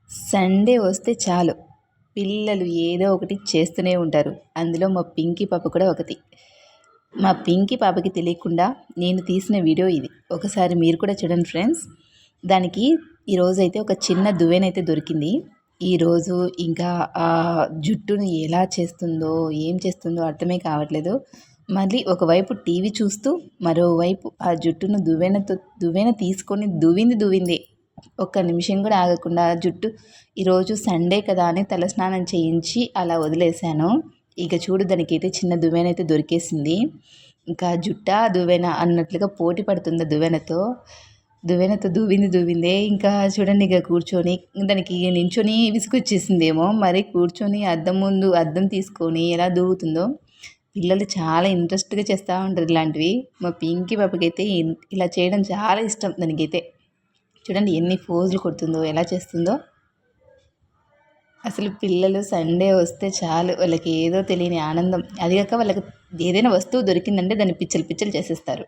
Sunday వస్తే చాలు పిల్లలు ఏదో ఒకటి చేస్తూనే ఉంటారు. అందులో మా పింకీ పాప కూడా ఒకటి. మా పింకీ పాపకి తెలియకుండా నేను తీసిన వీడియో ఇది. ఒకసారి మీరు కూడా చూడండి ఫ్రెండ్స్. దానికి ఈరోజైతే ఒక చిన్న దువ్వెనైతే దొరికింది. ఈరోజు ఇంకా ఆ జుట్టును ఎలా చేస్తుందో, ఏం చేస్తుందో అర్థమే కావట్లేదు. మళ్ళీ ఒకవైపు టీవీ చూస్తూ, మరోవైపు ఆ జుట్టును దువ్వెన తీసుకొని దువ్విందే. ఒక్క నిమిషం కూడా ఆగకుండా జుట్టు ఈరోజు సండే కదా అని తలస్నానం చేయించి అలా వదిలేశాను. ఇక చూడు దానికైతే చిన్న దువ్వెనైతే దొరికేసింది. ఇంకా జుట్టా దువ్వెన అన్నట్లుగా పోటీ పడుతుంది దువ్వెనతో దువ్విందే. ఇంకా చూడండి ఇక కూర్చొని దానికి నించొని విసుగొచ్చేసిందేమో మరి కూర్చొని అద్దం ముందు అద్దం తీసుకొని ఎలా దువ్వుతుందో. పిల్లలు చాలా ఇంట్రెస్ట్గా చేస్తూ ఉంటారు ఇలాంటివి. మా పింకీ పాపకైతే ఇలా చేయడం చాలా ఇష్టం. దానికైతే చూడండి ఎన్ని పోజులు కొడుతుందో, ఎలా చేస్తుందో. అసలు పిల్లలు సండే వస్తే చాలు వాళ్ళకి ఏదో తెలియని ఆనందం. అది కాక వాళ్ళకి ఏదైనా వస్తువు దొరికిందంటే దాన్ని పిచ్చలు చేసేస్తారు.